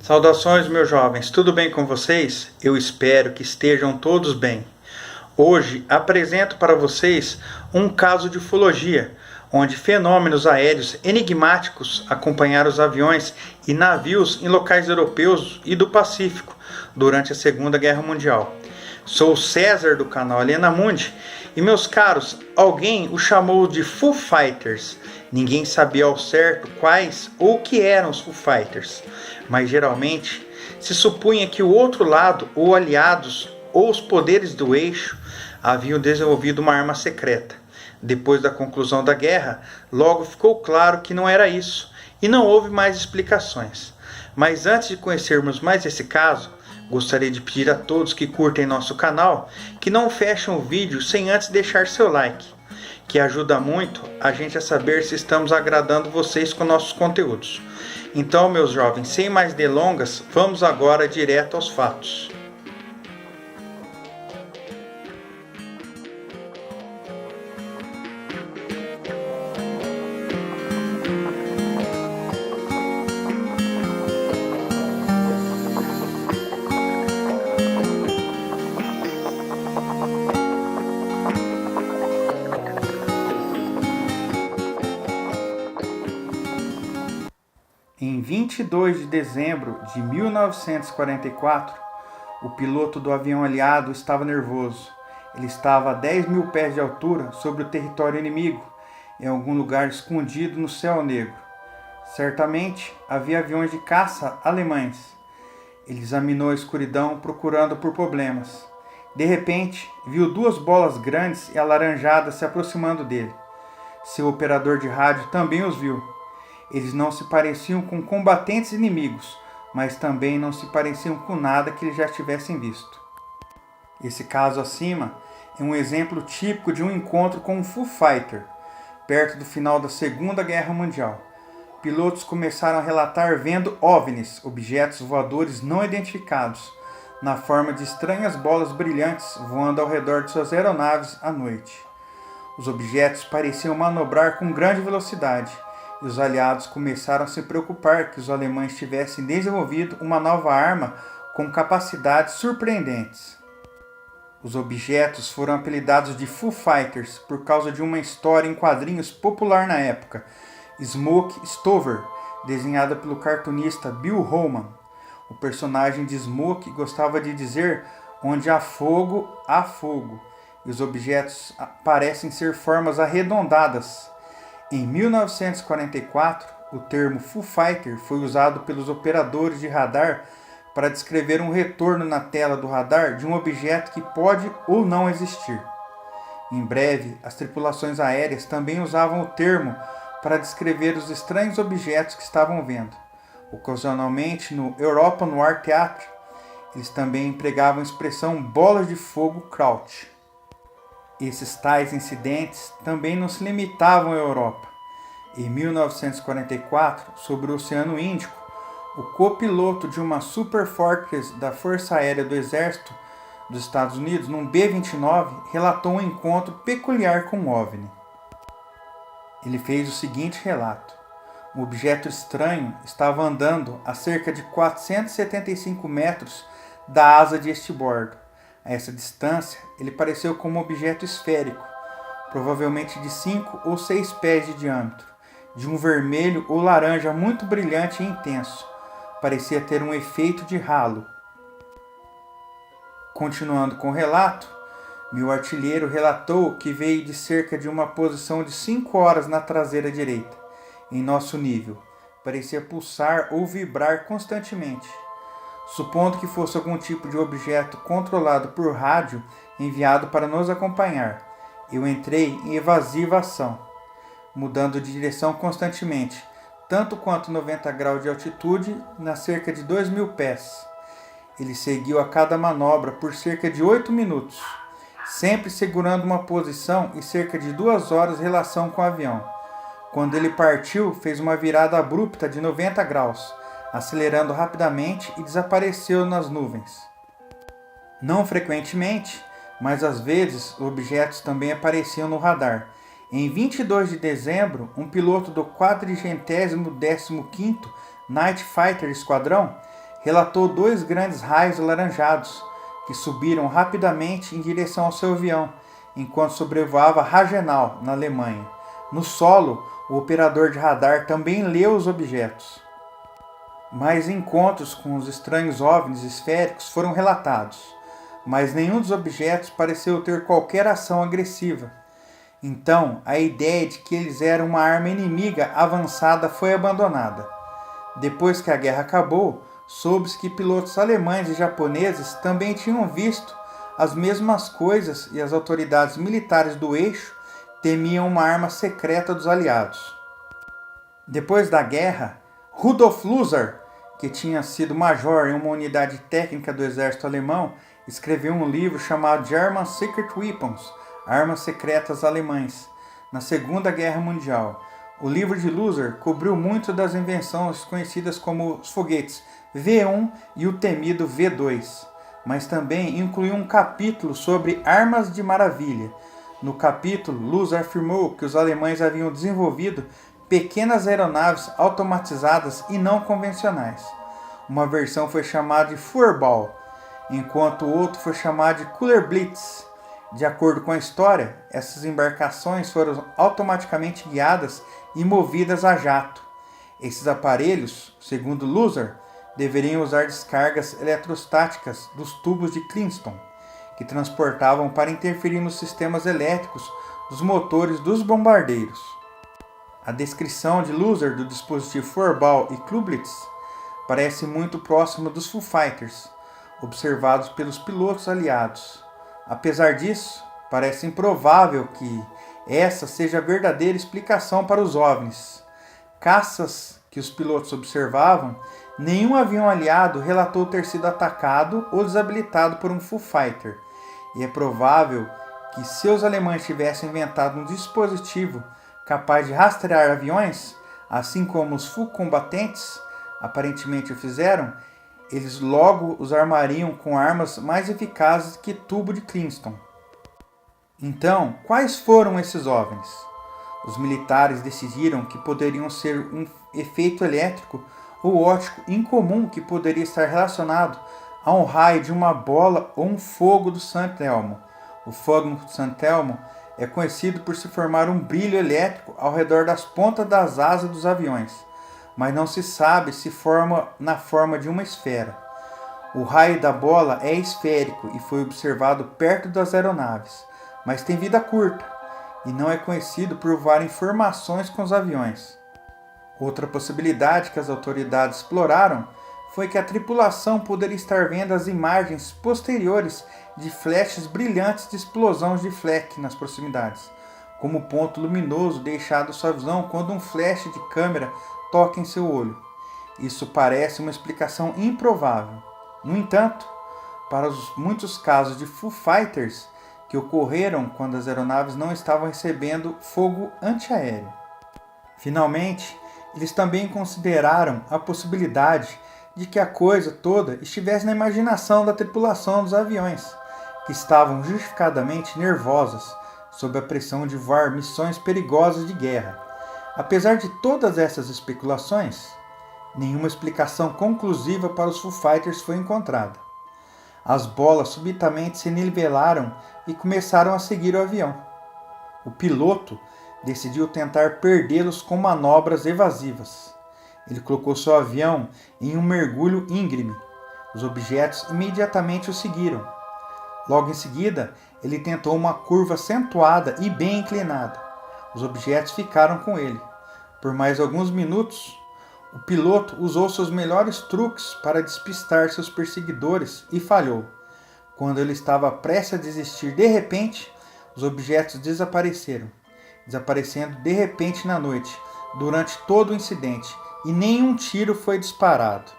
Saudações, meus jovens, tudo bem com vocês? Eu espero que estejam todos bem. Hoje apresento para vocês um caso de ufologia, onde fenômenos aéreos enigmáticos acompanharam os aviões e navios em locais europeus e do Pacífico durante a Segunda Guerra Mundial. Sou o César do canal Aliena Mundi e, meus caros, alguém o chamou de Foo Fighters. Ninguém sabia ao certo quais ou o que eram os Foo Fighters, mas geralmente se supunha que o outro lado, ou aliados, ou os poderes do eixo, haviam desenvolvido uma arma secreta. Depois da conclusão da guerra, logo ficou claro que não era isso, e não houve mais explicações. Mas antes de conhecermos mais esse caso, gostaria de pedir a todos que curtem nosso canal que não fechem o vídeo sem antes deixar seu like, que ajuda muito a gente a saber se estamos agradando vocês com nossos conteúdos. Então, meus jovens, sem mais delongas, vamos agora direto aos fatos. Em 22 de dezembro de 1944, o piloto do avião aliado estava nervoso. Ele estava a 10 mil pés de altura sobre o território inimigo, em algum lugar escondido no céu negro. Certamente havia aviões de caça alemães. Ele examinou a escuridão procurando por problemas. De repente, viu duas bolas grandes e alaranjadas se aproximando dele. Seu operador de rádio também os viu. Eles não se pareciam com combatentes inimigos, mas também não se pareciam com nada que eles já tivessem visto. Esse caso acima é um exemplo típico de um encontro com um Foo Fighter, perto do final da Segunda Guerra Mundial. Pilotos começaram a relatar vendo OVNIs, objetos voadores não identificados, na forma de estranhas bolas brilhantes voando ao redor de suas aeronaves à noite. Os objetos pareciam manobrar com grande velocidade, e os aliados começaram a se preocupar que os alemães tivessem desenvolvido uma nova arma com capacidades surpreendentes. Os objetos foram apelidados de Foo Fighters por causa de uma história em quadrinhos popular na época, Smoke Stover, desenhada pelo cartunista Bill Holman. O personagem de Smoke gostava de dizer onde há fogo, e os objetos parecem ser formas arredondadas. Em 1944, o termo Foo Fighter foi usado pelos operadores de radar para descrever um retorno na tela do radar de um objeto que pode ou não existir. Em breve, as tripulações aéreas também usavam o termo para descrever os estranhos objetos que estavam vendo. Ocasionalmente, no Europa Noir Theatre, eles também empregavam a expressão bolas de fogo Kraut. Esses tais incidentes também não se limitavam à Europa. Em 1944, sobre o Oceano Índico, o copiloto de uma Super Fortress da Força Aérea do Exército dos Estados Unidos, num B-29, relatou um encontro peculiar com um OVNI. Ele fez o seguinte relato: um objeto estranho estava andando a cerca de 475 metros da asa de estibordo. A essa distância, ele pareceu como um objeto esférico, provavelmente de 5 ou 6 pés de diâmetro, de um vermelho ou laranja muito brilhante e intenso. Parecia ter um efeito de halo. Continuando com o relato, meu artilheiro relatou que veio de cerca de uma posição de 5 horas na traseira direita, em nosso nível. Parecia pulsar ou vibrar constantemente. Supondo que fosse algum tipo de objeto controlado por rádio enviado para nos acompanhar, eu entrei em evasiva ação, mudando de direção constantemente, tanto quanto 90 graus de altitude na cerca de 2.000 pés. Ele seguiu a cada manobra por cerca de 8 minutos, sempre segurando uma posição e cerca de 2 horas em relação com o avião. Quando ele partiu, fez uma virada abrupta de 90 graus, acelerando rapidamente e desapareceu nas nuvens. Não frequentemente, mas às vezes objetos também apareciam no radar. Em 22 de dezembro, um piloto do 415º Night Fighter Esquadrão relatou 2 grandes raios alaranjados que subiram rapidamente em direção ao seu avião, enquanto sobrevoava Ragenau, na Alemanha. No solo, o operador de radar também leu os objetos. Mais encontros com os estranhos OVNIs esféricos foram relatados, mas nenhum dos objetos pareceu ter qualquer ação agressiva. Então, a ideia de que eles eram uma arma inimiga avançada foi abandonada. Depois que a guerra acabou, soube-se que pilotos alemães e japoneses também tinham visto as mesmas coisas e as autoridades militares do eixo temiam uma arma secreta dos aliados. Depois da guerra, Rudolf Luser, que tinha sido major em uma unidade técnica do exército alemão, escreveu um livro chamado German Secret Weapons, Armas Secretas Alemãs, na Segunda Guerra Mundial. O livro de Luser cobriu muito das invenções conhecidas como os foguetes V1 e o temido V2, mas também incluiu um capítulo sobre armas de maravilha. No capítulo, Luser afirmou que os alemães haviam desenvolvido pequenas aeronaves automatizadas e não convencionais. Uma versão foi chamada de Fuhrerbau, enquanto o outro foi chamado de Kulerblitz. De acordo com a história, essas embarcações foram automaticamente guiadas e movidas a jato. Esses aparelhos, segundo Luser, deveriam usar descargas eletrostáticas dos tubos de Kingston, que transportavam para interferir nos sistemas elétricos dos motores dos bombardeiros. A descrição de Luser do dispositivo Fuhrerbau e Kulerblitz parece muito próxima dos Foo Fighters, observados pelos pilotos aliados. Apesar disso, parece improvável que essa seja a verdadeira explicação para os OVNIs. Caças que os pilotos observavam, nenhum avião aliado relatou ter sido atacado ou desabilitado por um Foo Fighter, e é provável que se os alemães tivessem inventado um dispositivo capaz de rastrear aviões, assim como os Foo combatentes aparentemente o fizeram, eles logo os armariam com armas mais eficazes que tubo de Kingston. Então, quais foram esses OVNIs? Os militares decidiram que poderiam ser um efeito elétrico ou óptico incomum que poderia estar relacionado a um raio de uma bola ou um fogo do Santo Elmo. O fogo do Santo Elmo é conhecido por se formar um brilho elétrico ao redor das pontas das asas dos aviões, mas não se sabe se forma na forma de uma esfera. O raio da bola é esférico e foi observado perto das aeronaves, mas tem vida curta e não é conhecido por voar em formações com os aviões. Outra possibilidade que as autoridades exploraram foi que a tripulação poderia estar vendo as imagens posteriores de flashes brilhantes de explosões de flak nas proximidades, como ponto luminoso deixado à sua visão quando um flash de câmera toca em seu olho. Isso parece uma explicação improvável. No entanto, para os muitos casos de Foo Fighters que ocorreram quando as aeronaves não estavam recebendo fogo antiaéreo. Finalmente, eles também consideraram a possibilidade de que a coisa toda estivesse na imaginação da tripulação dos aviões, que estavam justificadamente nervosas sob a pressão de voar missões perigosas de guerra. Apesar de todas essas especulações, nenhuma explicação conclusiva para os Foo Fighters foi encontrada. As bolas subitamente se nivelaram e começaram a seguir o avião. O piloto decidiu tentar perdê-los com manobras evasivas. Ele colocou seu avião em um mergulho íngreme. Os objetos imediatamente o seguiram. Logo em seguida, ele tentou uma curva acentuada e bem inclinada. Os objetos ficaram com ele. Por mais alguns minutos, o piloto usou seus melhores truques para despistar seus perseguidores e falhou. Quando ele estava prestes a desistir, de repente, os objetos desapareceram, desaparecendo de repente na noite, durante todo o incidente, e nenhum tiro foi disparado.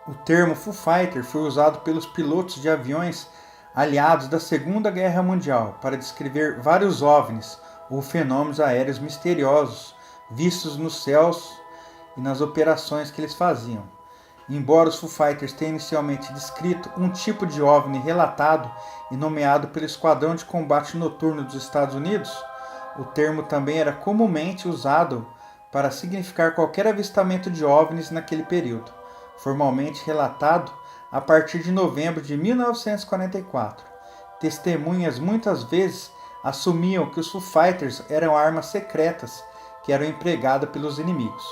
O termo Foo Fighter foi usado pelos pilotos de aviões aliados da Segunda Guerra Mundial para descrever vários OVNIs, ou fenômenos aéreos misteriosos, vistos nos céus e nas operações que eles faziam. Embora os Foo Fighters tenham inicialmente descrito um tipo de OVNI relatado e nomeado pelo Esquadrão de Combate Noturno dos Estados Unidos, o termo também era comumente usado para significar qualquer avistamento de OVNIs naquele período. formalmente relatado a partir de novembro de 1944. Testemunhas muitas vezes assumiam que os Foo Fighters eram armas secretas que eram empregadas pelos inimigos.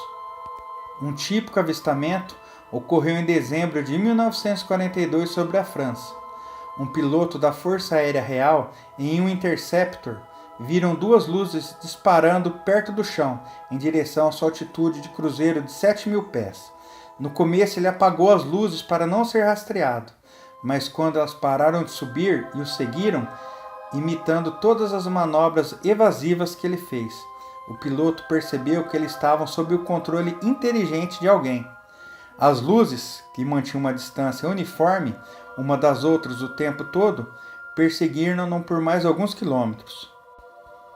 Um típico avistamento ocorreu em dezembro de 1942 sobre a França. Um piloto da Força Aérea Real em um Interceptor viram duas luzes disparando perto do chão, em direção à sua altitude de cruzeiro de 7.000 pés. No começo ele apagou as luzes para não ser rastreado, mas quando elas pararam de subir e o seguiram, imitando todas as manobras evasivas que ele fez, o piloto percebeu que eles estavam sob o controle inteligente de alguém. As luzes, que mantinham uma distância uniforme uma das outras o tempo todo, perseguiram-no por mais alguns quilômetros.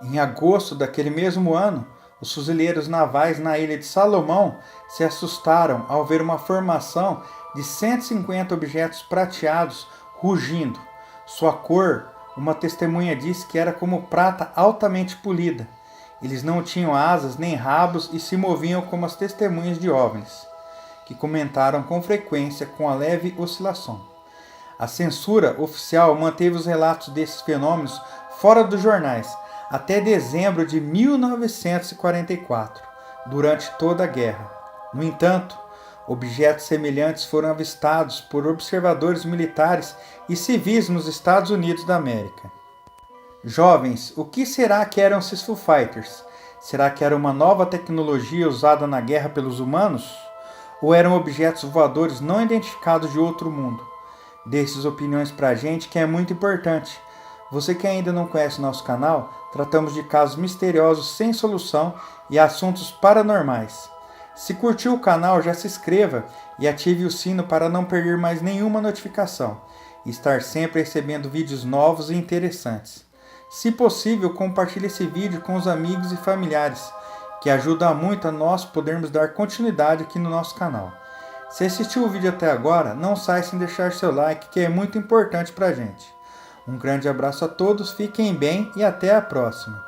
Em agosto daquele mesmo ano, os fuzileiros navais na ilha de Salomão se assustaram ao ver uma formação de 150 objetos prateados rugindo. Sua cor, uma testemunha disse que era como prata altamente polida. Eles não tinham asas nem rabos e se moviam como as testemunhas de OVNIs, que comentaram com frequência com a leve oscilação. A censura oficial manteve os relatos desses fenômenos fora dos jornais até dezembro de 1944, durante toda a guerra. No entanto, objetos semelhantes foram avistados por observadores militares e civis nos Estados Unidos da América. Jovens, o que será que eram esses Foo Fighters? Será que era uma nova tecnologia usada na guerra pelos humanos? Ou eram objetos voadores não identificados de outro mundo? Deixe suas opiniões pra gente, que é muito importante. Você que ainda não conhece nosso canal, tratamos de casos misteriosos sem solução e assuntos paranormais. Se curtiu o canal, já se inscreva e ative o sino para não perder mais nenhuma notificação e estar sempre recebendo vídeos novos e interessantes. Se possível, compartilhe esse vídeo com os amigos e familiares, que ajuda muito a nós podermos dar continuidade aqui no nosso canal. Se assistiu o vídeo até agora, não saia sem deixar seu like, que é muito importante pra gente. Um grande abraço a todos, fiquem bem e até a próxima.